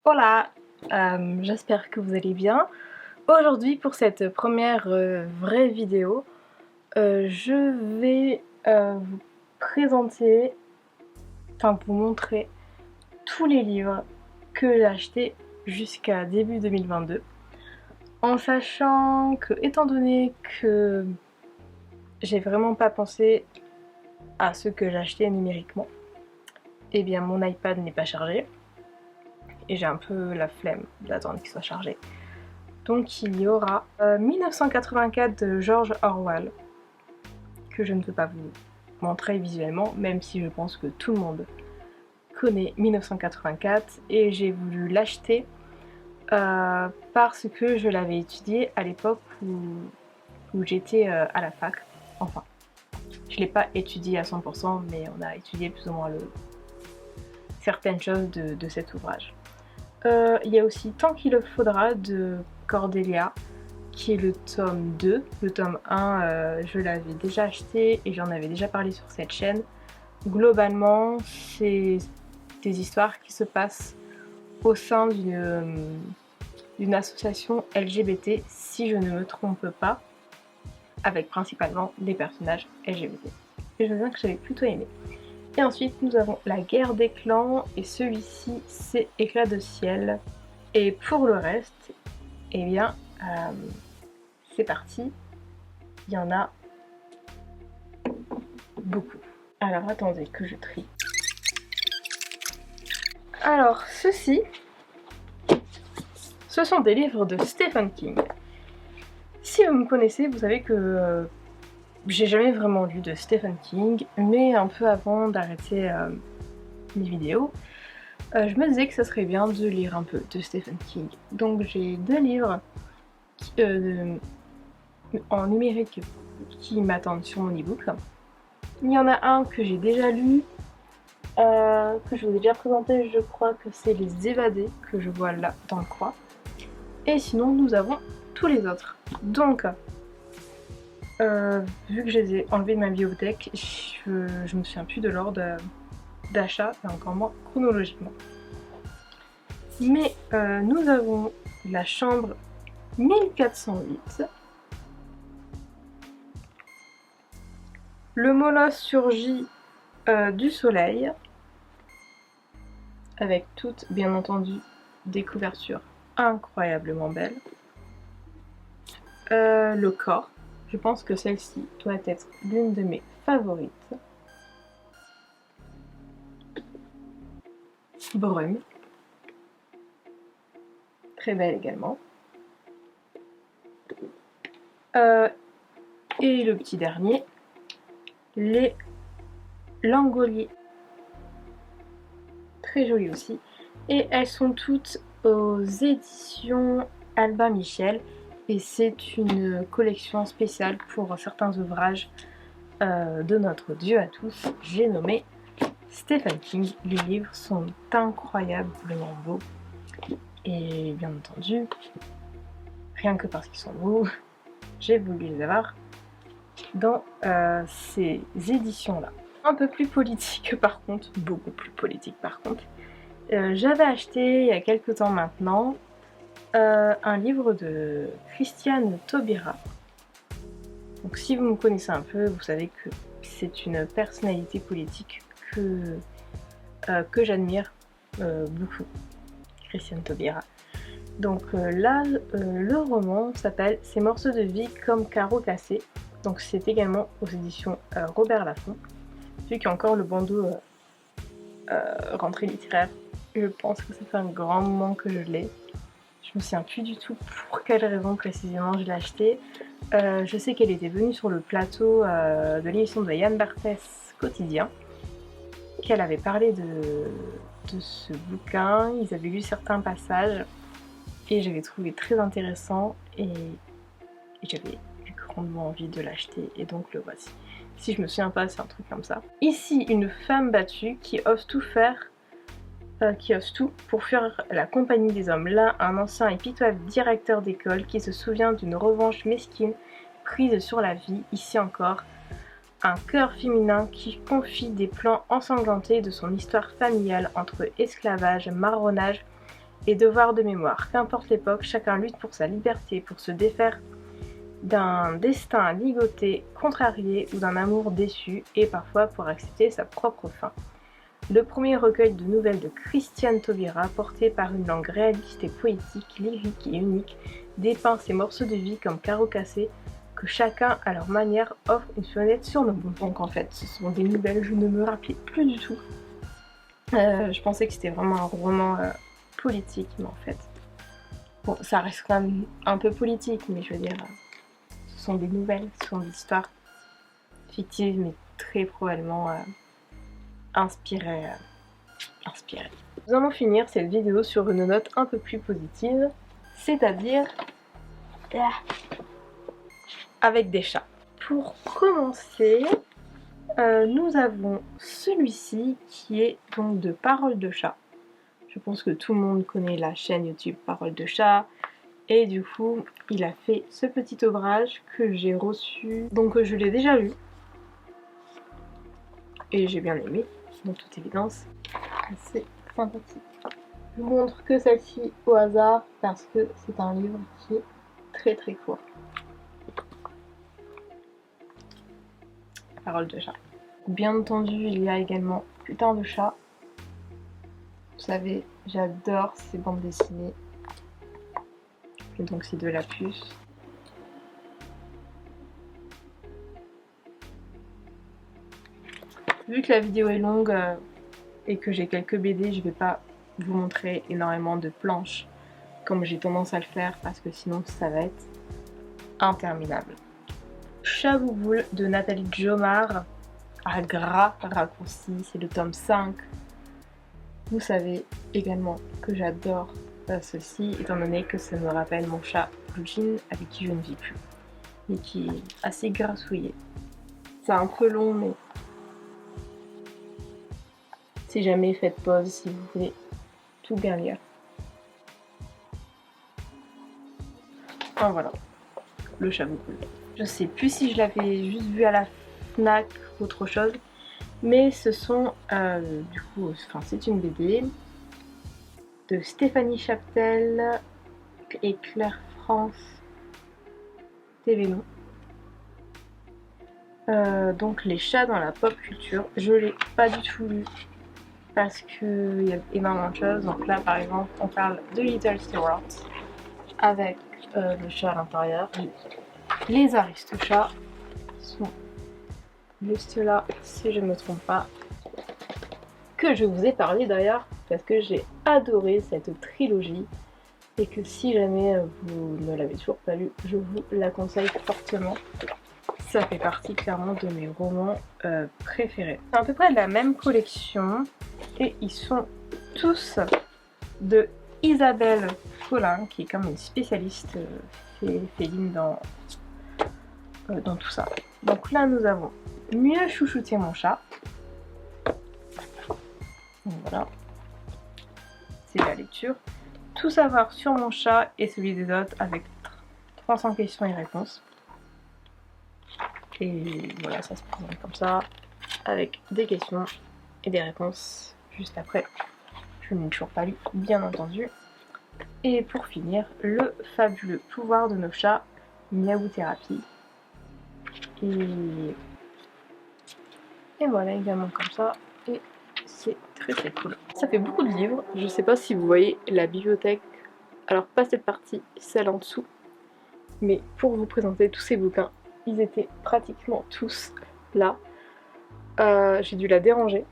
Hola, j'espère que vous allez bien. Aujourd'hui pour cette première vraie vidéo, je vais vous présenter, vous montrer tous les livres que j'ai achetés jusqu'à début 2022. En sachant que, étant donné que j'ai vraiment pas pensé à ce que j'achetais numériquement, et bien mon iPad n'est pas chargé et j'ai un peu la flemme d'attendre qu'il soit chargé. Donc il y aura 1984 de George Orwell, que je ne peux pas vous montrer visuellement, même si je pense que tout le monde connaît 1984, et j'ai voulu l'acheter parce que je l'avais étudié à l'époque où j'étais à la fac. Enfin, je ne l'ai pas étudié à 100%, mais on a étudié plus ou moins certaines choses de cet ouvrage. Il y a aussi Tant qu'il le faudra de Cordelia, qui est le tome 2. Le tome 1, je l'avais déjà acheté et j'en avais déjà parlé sur cette chaîne. Globalement, c'est des histoires qui se passent au sein d'une association LGBT, si je ne me trompe pas, avec principalement des personnages LGBT. Et je veux dire que j'avais plutôt aimé. Et ensuite, nous avons La guerre des clans, et celui-ci, c'est Éclat de ciel. Et pour le reste, eh bien, c'est parti, il y en a beaucoup. Alors attendez que je trie. Alors ceci, ce sont des livres de Stephen King. Si vous me connaissez, vous savez que j'ai jamais vraiment lu de Stephen King, mais un peu avant d'arrêter mes vidéos, je me disais que ça serait bien de lire un peu de Stephen King. Donc j'ai deux livres en numérique qui m'attendent sur mon ebook. Il y en a un que j'ai déjà lu, que je vous ai déjà présenté, je crois que c'est Les Évadés, que je vois là dans le coin. Et sinon nous avons tous les autres. Donc, vu que je les ai enlevés de ma bibliothèque, je me souviens plus de l'ordre d'achat, et encore moins chronologiquement. Mais nous avons La chambre 1408. Le molosse surgit du soleil, avec toutes, bien entendu, des couvertures incroyablement belles. Le corps, je pense que celle-ci doit être l'une de mes favorites. Brume, très belle également. Et le petit dernier, Les Langoliers, très joli aussi. Et elles sont toutes aux éditions Albin Michel, et c'est une collection spéciale pour certains ouvrages de notre Dieu à tous. J'ai nommé Stephen King. Les livres sont incroyablement beaux, et bien entendu, rien que parce qu'ils sont beaux, j'ai voulu les avoir dans ces éditions-là. Un peu plus politique par contre, beaucoup plus politique par contre. J'avais acheté il y a quelques temps maintenant un livre de Christiane Taubira. Donc si vous me connaissez un peu, vous savez que c'est une personnalité politique que j'admire beaucoup, Christiane Taubira. Donc là, le roman s'appelle Ces morceaux de vie comme carreaux cassés. Donc c'est également aux éditions Robert Laffont. Vu qu'il y a encore le bandeau rentrée littéraire, je pense que ça fait un grand moment que je l'ai. Je me souviens plus du tout pour quelle raison précisément je l'ai acheté. Je sais qu'elle était venue sur le plateau de l'émission de Yann Barthès Quotidien, qu'elle avait parlé de ce bouquin. Ils avaient lu certains passages et j'avais trouvé très intéressant, et j'avais eu grandement envie de l'acheter, et donc le voici. Si je me souviens pas, c'est un truc comme ça. Ici, une femme battue qui ose tout pour fuir la compagnie des hommes. Là, un ancien et pitoyable directeur d'école qui se souvient d'une revanche mesquine prise sur la vie. Ici encore, un cœur féminin qui confie des plans ensanglantés de son histoire familiale entre esclavage, marronnage et devoir de mémoire. Qu'importe l'époque, chacun lutte pour sa liberté, pour se défaire d'un destin ligoté, contrarié ou d'un amour déçu, et parfois pour accepter sa propre fin. Le premier recueil de nouvelles de Christiane Taubira, porté par une langue réaliste et poétique, lyrique et unique, dépeint ces morceaux de vie comme carreaux cassés, que chacun à leur manière offre une fenêtre sur nos mondes. Donc en fait, ce sont des nouvelles, je ne me rappelais plus du tout. Je pensais que c'était vraiment un roman politique, mais en fait, bon, ça reste quand même un peu politique, mais je veux dire, ce sont des nouvelles, ce sont des histoires fictives, mais très probablement inspirées. Nous allons finir cette vidéo sur une note un peu plus positive, c'est-à-dire avec des chats. Pour commencer, nous avons celui-ci qui est donc de Paroles de chat. Je pense que tout le monde connaît la chaîne YouTube Paroles de chat. Et du coup, il a fait ce petit ouvrage que j'ai reçu. Donc je l'ai déjà lu. Et j'ai bien aimé, de toute évidence. C'est sympathique. Je vous montre que celle-ci au hasard parce que c'est un livre qui est très très court. Paroles de chat. Bien entendu, il y a également Putain de chat. Vous savez, j'adore ces bandes dessinées. Et donc c'est de la puce. Vu que la vidéo est longue et que j'ai quelques BD, je vais pas vous montrer énormément de planches comme j'ai tendance à le faire parce que sinon ça va être interminable. Chabouboule de Nathalie Jomard à gras raccourci, c'est le tome 5. Vous savez également que j'adore ceci étant donné que ça me rappelle mon chat Blue Jean avec qui je ne vis plus et qui est assez grassouillé. C'est un peu long mais si jamais faites pause si vous voulez tout bien lire. Enfin voilà, le Chabouboule. Je sais plus si je l'avais juste vu à la FNAC ou autre chose, mais ce sont du coup, enfin c'est une BD de Stéphanie Chaptel et Claire France Thévenot. Donc les chats dans la pop culture, je l'ai pas du tout lu parce qu'il y a énormément de choses. Donc là par exemple on parle de Little Stewart avec le chat à l'intérieur. Les Aristochats sont juste là si je ne me trompe pas, que je vous ai parlé d'ailleurs parce que j'ai adoré cette trilogie et que si jamais vous ne l'avez toujours pas lu, je vous la conseille fortement. Ça fait partie clairement de mes romans préférés. C'est à peu près de la même collection et ils sont tous de Isabelle Collin qui est comme une spécialiste féline dans tout ça. Donc là nous avons Mieux chouchouter mon chat. Donc voilà, c'est la lecture. Tout savoir sur mon chat et celui des autres avec 300 questions et réponses. Et voilà, ça se présente comme ça, avec des questions et des réponses juste après. Je n'ai toujours pas lu, bien entendu. Et pour finir, le fabuleux pouvoir de nos chats, Miaou Thérapie. Et voilà, également comme ça. Et c'est très très cool. Ça fait beaucoup de livres. Je sais pas si vous voyez la bibliothèque. Alors pas cette partie, celle en dessous. Mais pour vous présenter tous ces bouquins, ils étaient pratiquement tous là. J'ai dû la déranger.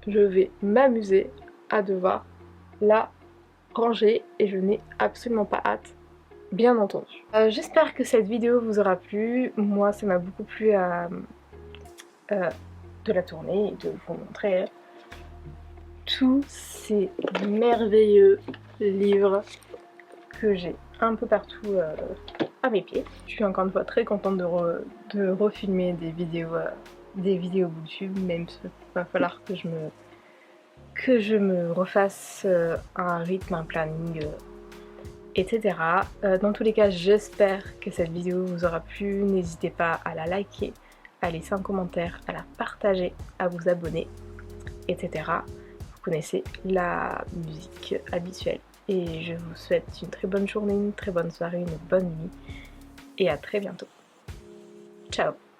Je vais m'amuser à devoir la ranger et je n'ai absolument pas hâte, bien entendu. J'espère que cette vidéo vous aura plu. Moi, ça m'a beaucoup plu de la tourner et de vous montrer tous ces merveilleux livres que j'ai un peu partout à mes pieds. Je suis encore une fois très contente de refilmer des vidéos YouTube, même s'il va falloir que je me refasse un rythme, un planning, etc. Dans tous les cas, j'espère que cette vidéo vous aura plu. N'hésitez pas à la liker, à laisser un commentaire, à la partager, à vous abonner, etc. Vous connaissez la musique habituelle. Et je vous souhaite une très bonne journée, une très bonne soirée, une bonne nuit et à très bientôt. Ciao!